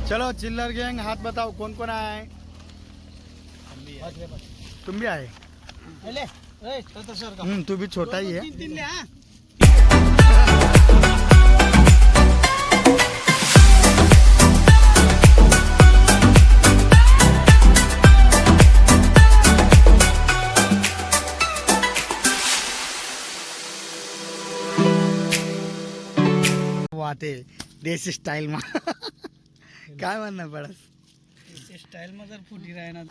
चलो चिल्लर गैंग हाथ बताओ कौन कौन आया है। तुम भी आए। तू भी छोटा ही है। वाते देसी स्टाईल मा काय म्हणणं पडस स्टाईल मा जर फुटी राहणार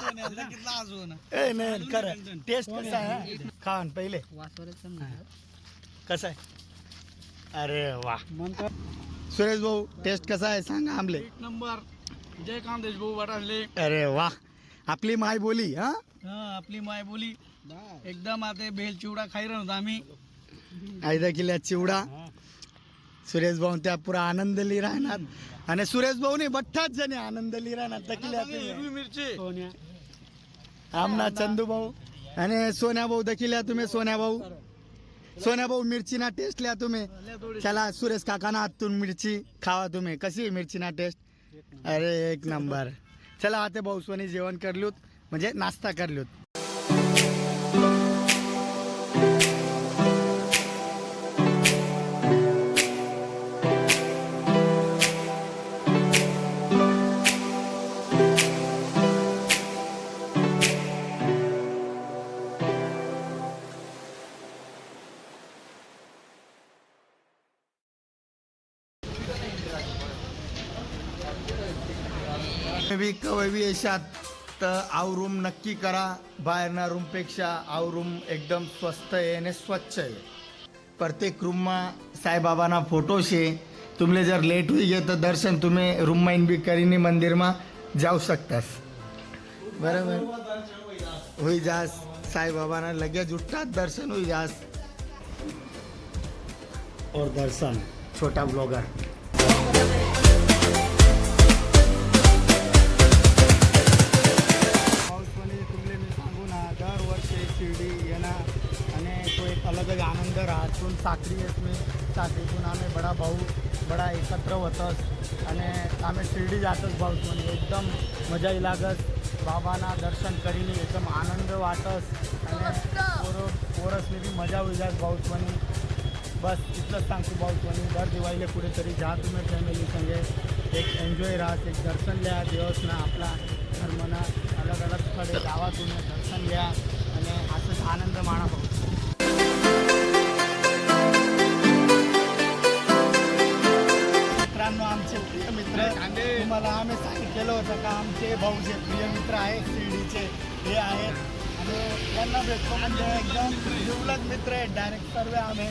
कितला आजू ना ए नाही खरं टेस्ट कसा आहे खान पहिले कसा आहे अरे वाह सुरेश भाऊ टेस्ट कसा आहे सांगा आमले एक नंबर जय खानदेश भाऊ वाटाले अरे वाह आपली माय बोली हा आपली माय बोली एकदम आता भेल चिवडा खाई राहतो आम्ही आयदा किल्ल्यात चिवडा सुरेश भाऊ त्या पुरा आनंदली राहणार आणि सुरेश भाऊ ने बठ्ठाच जणी आनंदली राहणार हिरवी मिरची आमना चंदू भाऊ आणि सोन्या भाऊ दखिल्या तुम्ही सोन्या भाऊ मिरची ना टेस्ट लिया तुम्ही चला सुरेश काका ना हातून मिरची खावा तुम्ही कशी आहे मिरची ना टेस्ट अरे एक नंबर चला आता भाऊ सोनी जेवण करलूत म्हणजे नाश्ता करलूत कवी यशात तर आव रूम नक्की करा बाहेरना रूमपेक्षा आव रूम एकदम स्वस्त आहे आणि स्वच्छ आहे प्रत्येक रूममा साईबाबाना फोटो शे तुमले जर लेट होई गे तर दर्शन तुम्ही रूम माइन बी करीनी मंदिरमा जाऊ शकतास बरोबर होई जास साईबाबाना लगेच उठतात दर्शन होई जास और दर्शन छोटा ब्लॉगर शिर्डी येणार आणि तो एक अलगच आनंद राहतून साखरी येत साखरीतून आम्ही बडा एकत्र होतस आणि आम्ही शिर्डी जातच भाऊ म्हणजे एकदम मजा लागत बाबांना दर्शन करीने एकदम आनंद वाटस आणि पोरसने बी मजा होई जात भाऊ म्हणे बस इतलंच सांगतो भाऊ म्हणे दर दिवाळीला कुठेतरी जा तुम्ही फॅमिली संगे एक एन्जॉय राहत एक दर्शन लिहा देवसना आपला धर्मना अलग स्थळे गावा तुम्ही दर्शन लिहा आणि असंच आनंद माना भाऊ मित्रांनो आमचे प्रिय मित्र तुम्हाला आम्ही सांगितलेलं होतं का आमचे भाऊचे प्रिय मित्र आहेत शिर्डीचे हे आहेत आणि त्यांना भेटतो म्हणजे एकदम जिवलग मित्र आहेत डायरेक्ट सर्व आम्ही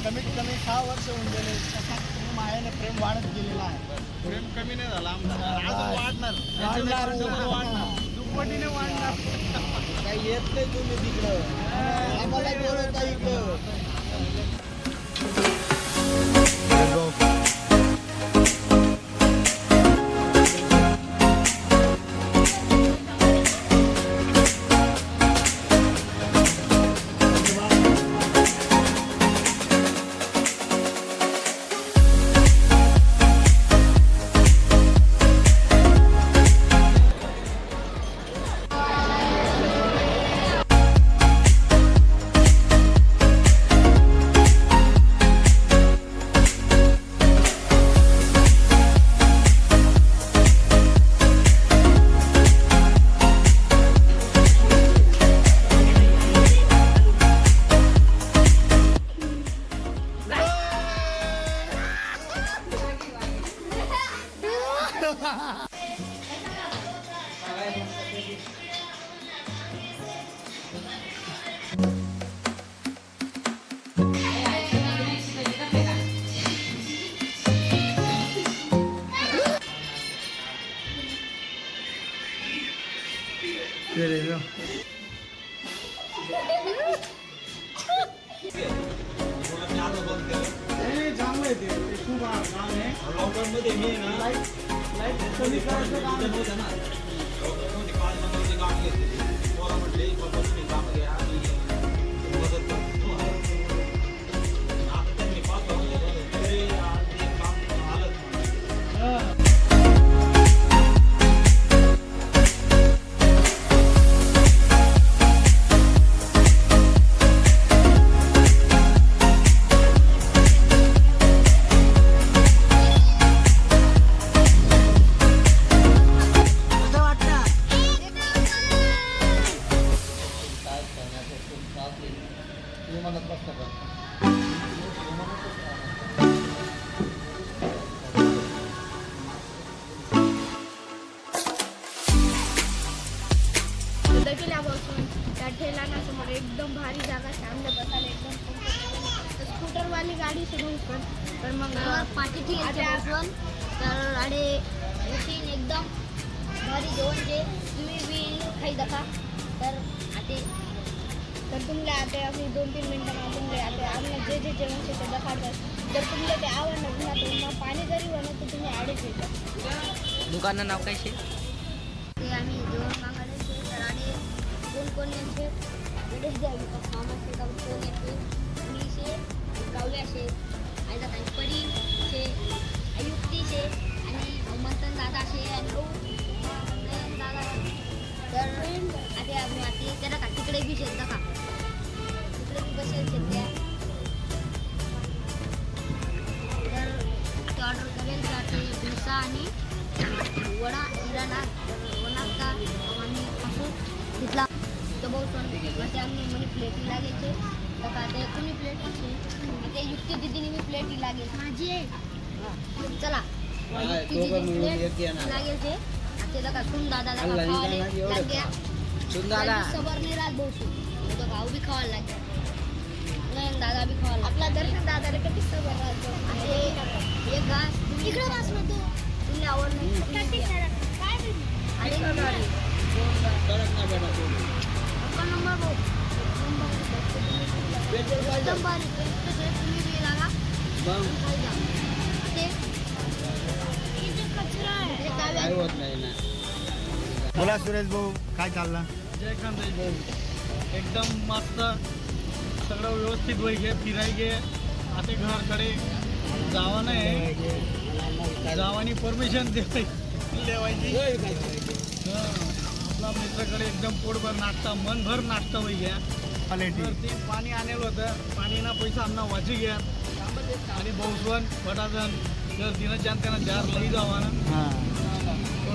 कमीत कमी 6 वर्ष होऊन गेले तसा मायाने प्रेम वाढत गेलेला आहे प्रेम कमी नाही झाला आमचा वाढणार दुप्पटीने वाढणार काही येत नाही तुम्ही तिकडं आम्हाला बोलवता इकडं विमानात बसता का? दगिल्यापासून त्या ठेलानासमोर एकदम भारी जागा सामने बसायला एकदम स्कूटरवाली गाडी सुरू पण तर मग पाठी बसून तर आणि मशीन एकदम भारी जेवण जे तुम्ही बी खाई दका तर आते तर तुमले आता आम्ही 2-3 मिनिटांना तुमले आता आम्हाला जे जे जेवण ते दाखवतात जर तुमले ते आवडलं ना तर मग पाणी जरी बनवलं तर तुम्ही आडेच येतात दुकानचं नाव काय शे? ते आम्ही जेवण मागायला शे तर आणि कोण यांचे गणेश द्यावी मामाचे गाव कोण येते मुलीशे गावले असे आयदा काही परी शे आयुक्ती शे आणि मंथन दादा शे आणि दादा तर आता आम्ही आता त्याला का तिकडे बी शेत का तिकडे बी बसेल शेत तर ते ऑर्डर करेल का ते डोसा आणि वडा किराणा वडाचा आम्ही असं घेतला तो बहुत म्हणजे आम्ही म्हणे प्लेटी लागायचे तर का ते कोणी प्लेट असे ते युक्ती दिदीने मी प्लेटी लागेल माझी आहे चला युक्ती दिदी प्लेट लागेल ते आता का सुन दादाला खावाले लाग गया सुंदाला सबर नाही राहत बहुत तो गाव बी खावायला लाग गया नाही दादा बी खावायला आपला दर्शन दादाला किती सबर राहतो आणि एक घास इकडे वाच नव्हतो तुला आवड नाही आणि आपण नंबर भाऊ एकदम भारी तुम्ही बी लागा खाई जा ते कचरा आहे होत नाही ना. बोला सुरेश भाऊ काय चाललं? जयकांत भाऊ एकदम मस्त सगळं व्यवस्थित होई गे फिराय गे आता घरकडे जावा नाही जावानी परमिशन देवायची आपला मित्राकडे एकदम पोटभर नाश्ता मनभर नाश्ता होई गया क्वालिटी तर ते पाणी आणलं होतं पाणीना पैसा आमना वाची गया आणि बहुसवन फटाजन तर तिनं जान त्यांना जार लई जावा ना हां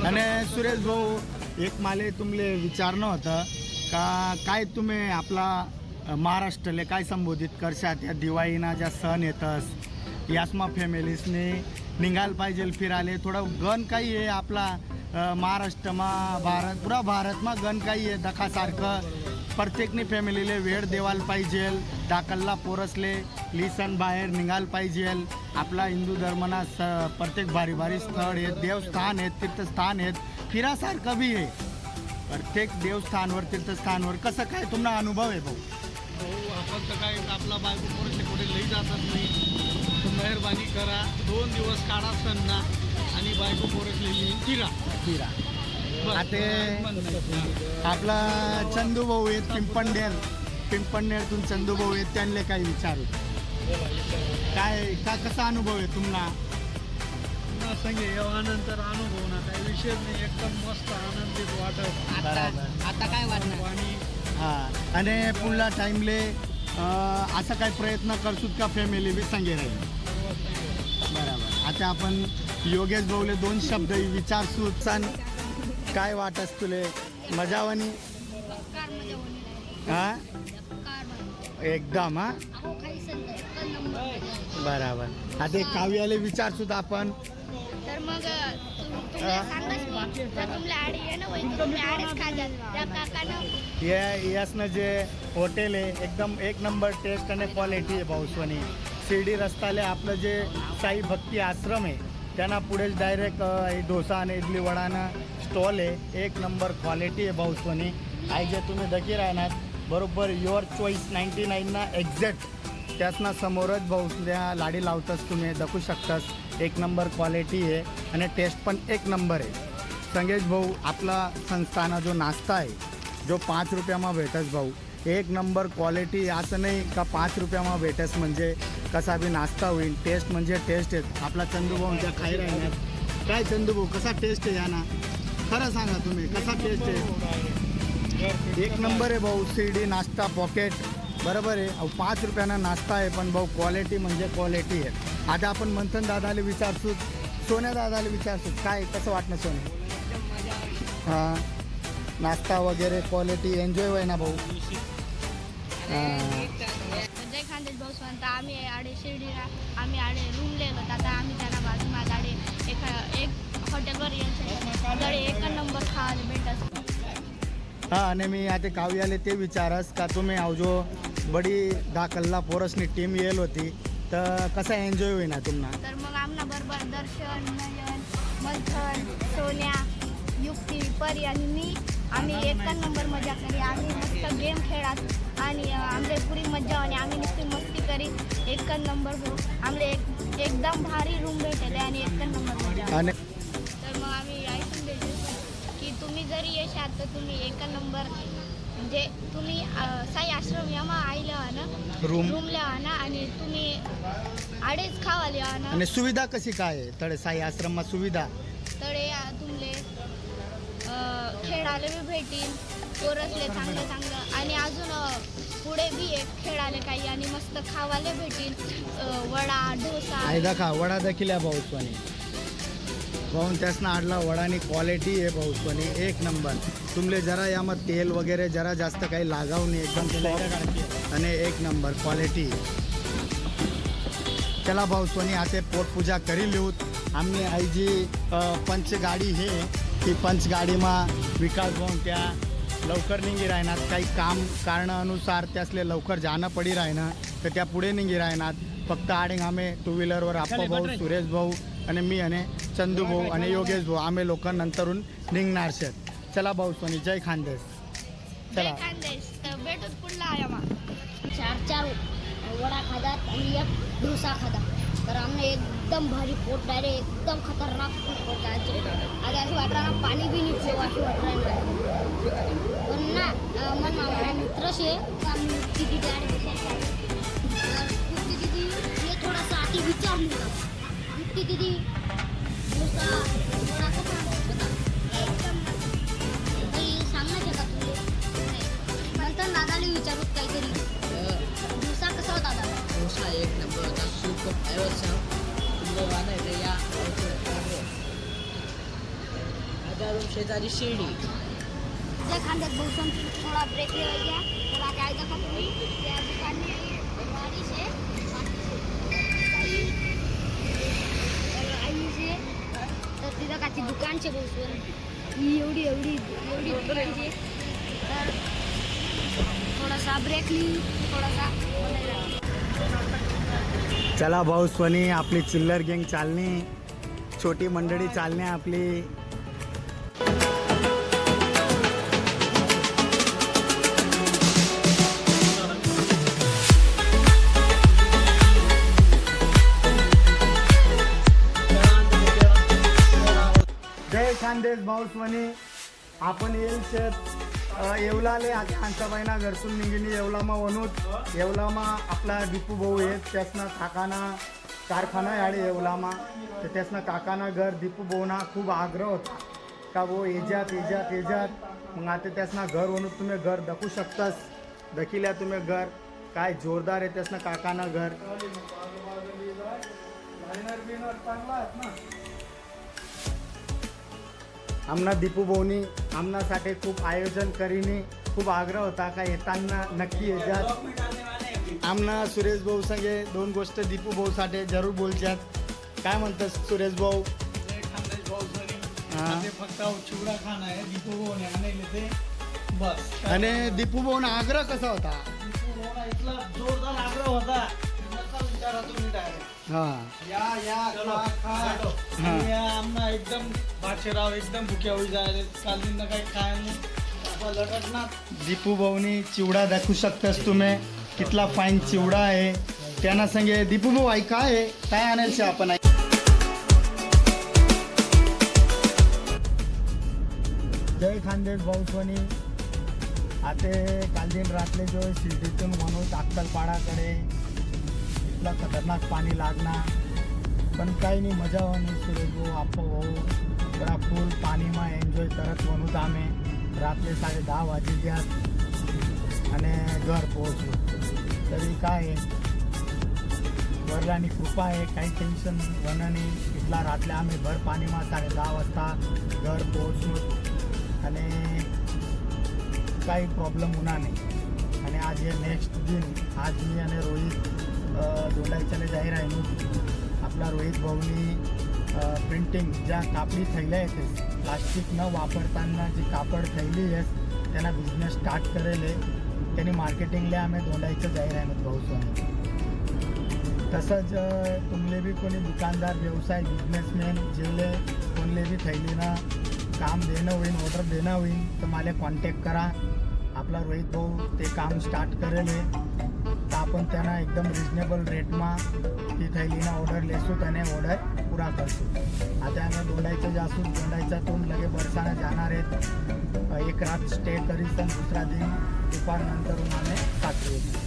आणि सुरेश भाऊ एक माले तुमले विचारणं होतं का काय तुम्ही आपला महाराष्ट्राला काय संबोधित करशात या दिवाळीना ज्या सण येतस यासमा फॅमिलीसने निघायला पाहिजे फिरायला थोडं गण काही आहे आपला महाराष्ट्रमा पुरा भारतमा गण काही आहे दखासारखं प्रत्येकनी फॅमिलीला वेळ देवायला पाहिजे दाखलला पोरसले लिसन बाहेर निघायला पाहिजे आपला हिंदू धर्मना प्रत्येक भारी भारी स्थळ आहेत देवस्थान आहेत तीर्थस्थान आहेत फिरासारखं बी आहे प्रत्येक देवस्थानवर तीर्थस्थानवर कसं काय तुम्हाला अनुभव आहे भाऊ? हो आपण तर काय आपला बायको पोरसे कुठे लई जातात नाही तर मेहरबानी करा 2 दिवस काढा सणना आणि बायको पोरसले फिरा फिरा बस. आता आपला चंदू भाऊ आहेत पिंपणनेरतून चंदू भाऊ आहेत त्यांना काही विचारू काय कसा अनुभव आहे तुम्हाला? पुन्हा संगे येवानंतर अनुभव ना काही विषय नाही एकदम मस्त आनंदित वाटत आता काय वाटणार? आणि हां आणि पुढला टाईमले असा काही प्रयत्न करसूत का फॅमिली बी सांगे राहील बरोबर. आता आपण योगेश भाऊले 2 शब्द विचारसूत सांग काय वाटस तुले मजावानी कार मध्ये होणे हां कार मध्ये एकदम हां अहो काही संत एक नंबर बरोबर. आता एक काव्याला विचारसूत आपण तर मग तुम्हाला सांगच मी तर तुमला आडी आहे ना वय तुम्ही आडीच खा द्या त्या काकानं यासनं जे हॉटेल आहे एकदम 1 नंबर टेस्ट आणि क्वालिटी आहे भाऊसवनी शिर्डी रस्त्याला आपलं जे साई भक्ती आश्रम आहे त्यांना पुढेच डायरेक्ट डोसा आणि इडली वडानं स्टॉल आहे 1 नंबर क्वालिटी आहे भाऊसवनी आई जे तुम्ही दकी राहणार बरोबर युअर चॉईस 99 एक्झॅक्ट त्यासना समोरच भाऊसल्या लाडी लावताच तुम्ही दखू शकतास 1 नंबर क्वालिटी आहे आणि टेस्ट पण 1 नंबर आहे. संगेश भाऊ आपला संस्थाना जो नाश्ता आहे जो 5 रुपयामा भेटस भाऊ 1 नंबर क्वालिटी असं नाही का 5 रुपयामा भेटस म्हणजे कसा बी नाश्ता होईल टेस्ट म्हणजे टेस्ट आहे. आपला चंदूभाऊ त्या खाई राहणार काय चंदूभाऊ कसा टेस्ट आहे या ना खरं सांगा तुम्ही कसा टेस्ट आहे? 1 नंबर आहे भाऊ शिर्डी नाश्ता पॉकेट बरोबर आहे. 5 रुपयानं नाश्ता आहे पण भाऊ क्वालिटी म्हणजे क्वालिटी आहे. आता आपण मंथन दादाला विचारसूत सोन्या दादाला विचारसूत काय कसं वाटणं सोन्या? हां नाश्ता वगैरे क्वालिटी एन्जॉय होय ना भाऊ? हां खानदेश भाऊ म्हणता आम्ही आडे शिर्डीला आम्ही आडे रूम लिहिलो आता आम्ही त्यांना बाजू माझ्या आडे एक हॉटेलवर येऊन एक नंबर खायला भेटत. હા અને મેં આજે કાવ્યાલે તે વિચારસ का तुम्ही आवजो बडी दाखलला पोरसनी टीम येल होती तर कसा एन्जॉय होईना तुम्हाला? तर मग आमना बरोबर दर्शन नयन मंथन सोन्या युक्ती परी आणि मी आम्ही एकच नंबर मजा करी. आम्ही मस्त गेम खेळात आणि आमले पुरी मजा आणि आम्ही नुसती मस्ती करी एकच नंबर हो आमले एकदम भारी रूम भेटले आणि एकच नंबर मजा. आणि तर मग आम्ही ऐकून भेटू की तुम्ही जरी येशात तर तुम्ही एकच नंबर म्हणजे तुम्ही साई आश्रम यामा आईला ना रूमला ना आणि तुम्ही आडेच खावाले ना. અને સુવિધા કशी काय आहे तळे साई आश्रमમાં सुविधा? तळे तुमले खेळायला बी भेटीन पोरसले चांगलं चांगलं आणि अजून पुढे बी एक खेळायला काही आणि मस्त खावायला भेटीन वडा डोसा. आयदा खा वडा देखील आहे भाऊस्वानी भाऊन त्यासनं आडला वडानी क्वालिटी आहे भाऊस्वानी एक नंबर. तुमले जरा यामध्ये तेल वगैरे जरा जास्त काही लागाव नाही एकदम soft आणि एक नंबर क्वालिटी. चला भाऊस्वानी आता पोटपूजा करी लिहूत. आम्ही आईजी पंचगाडी हे की पंचगाडीમાં विकास भाऊन त्या लवकर निघी राहणार काही काम कारणानुसार त्यासले लवकर जाणं पडी राहणार तर त्या पुढे निघी राहणार. फक्त आडेंग आम्ही टू व्हीलरवर आप्पा भाऊ सुरेश भाऊ आणि मी आणि चंदू भाऊ आणि योगेश भाऊ आम्ही लोक नंतरून निघणार शेत. चला भाऊ सोनी जय खानदेश. चला खानदेश तर भेटून पुढला आया मा 4 वडा खातात आणि एक डोसा खातात. तर आम्हाला एकदम भारी पोट डायरेक्ट एकदम खतरनाक पोट जायचे. आणि असं वाटणार पाणी बी नाही पिऊ असं वाटणार. पण ना मग माझ्या मित्रशी आम्ही किती दीदी हे थोडासा आधी विचारली युक्ती दीदी डोसा वडा कसा होता एकदम काही सांगण्याचे का तुले नंतर दादाला विचारूत काहीतरी डोसा कसा होता दादा? डोसा एक नंबर होता. सूप ऐवसा तुमचं वादा येते या आधारून शेजारी शिर्डी. जय खानदेश भाऊ थोड़ा ब्रेक ले गया तो आगे आएगा का तुम्ही त्या दुकानी गाड़ी से आई से तर तिथं काची दुकान छे भाऊ एवढी दुकान छे. तर थोडासा ब्रेक ली थोडासा चला भाऊ सोनी आपली चिल्लर गँग चालणी छोटी मंडळी चालणे आपली. जय खानदेश भाऊस्वानी. आपण येईल शेत येवलाले आता खानसाबाईना घरसून निघिनी येवलामा वनूत येवलामा आपला दीपू भाऊ आहेत त्यासनं काकाना कारखाना आहे आडे येवलामा तर त्यासनं काकाना घर दीपू भाऊना खूप आग्रह होता का भाऊ येजात मग आता त्यासनं घर वनूत तुम्ही घर दाखवू शकतास. दखिल्या तुम्ही घर काय जोरदार आहे त्यासनं काकाना घर. आमना दीपू भाऊनी आमनासाठी खूप आयोजन करीने खूप आग्रह होता का येताना नक्की येतात. आमना सुरेश भाऊ संगे 2 गोष्ट दीपू भाऊसाठी जरूर बोलतात. काय म्हणतात सुरेश भाऊ? खानदेश भाऊ हां. सरी फक्त चिवडा खाणं आहे दीपू भाऊने आणले ते बस. आणि दीपू भाऊना आग्रह कसा होता? दीपू भाऊना इथला जोरदार आग्रह होता. नका विचारा तुम्ही डायरेक्ट हां या खा या आमना एकदम बादशेराव एकदम भुक्या होई जाय काल दिन काही काय नाही लढत. दीपू भाऊनी चिवडा दाखवू शकतास तुम्ही कितला फाईन चिवडा आहे. त्यांना सांगे दीपू भाऊ आई काय आहे काय आणायचं आपण. जय खानदेश भाऊस्वानी. आता काल दिन रातले जो शिर्डीतून म्हणून अक्कलपाडाकडे इथला खतरनाक पाणी लागणार पण काही नाही मजा होणी. सुरेश भाऊ आप्पा भाऊ बडा फुल पाणीमा एन्जॉय करत म्हणून आम्ही रात्री 10:30 वाजे द्यात आणि घर पोहोचलो. तरी काय वडिलांनी कृपा आहे काही टेन्शन होणं नाही. इथला रातल्या आम्ही भर पाणीमा 10:30 वाजता घर पोहोचलो आणि काही प्रॉब्लेम होणार नाही. आणि आज हे नेक्स्ट दिन आज मी आणि रोहित दोंडाईच्याला जाहीर आहे ना आपला रोहित भाऊनी प्रिंटिंग ज्या कापडी थैल्या आहेत प्लास्टिक न वापरताना जी कापड थैली आहे त्यांना बिझनेस स्टार्ट करेल आहे त्यांनी मार्केटिंगला आम्ही दोंडाईचं जाहीर आहे ना भाऊचं. तसंच तुमले बी कोणी दुकानदार व्यवसाय बिझनेसमॅन जेवले कोणले बी थैलीनं काम देणं होईन ऑर्डर देणं होईन तर मला कॉन्टॅक्ट करा. आपला रोहित भाऊ ते काम स्टार्ट करेल आहे तर आपण त्यांना एकदम रिजनेबल रेटमा ती थैलीनं ऑर्डर लेसू त्याने ऑर्डर पुरा करतो. आता आम्ही दोंडाईचं जासून दोंडाईच्यातून लगे बरसाना जाणार आहेत. एक रात स्टे करीसन दुसरा दिन दुपारनंतर आम्ही साखरी येतो.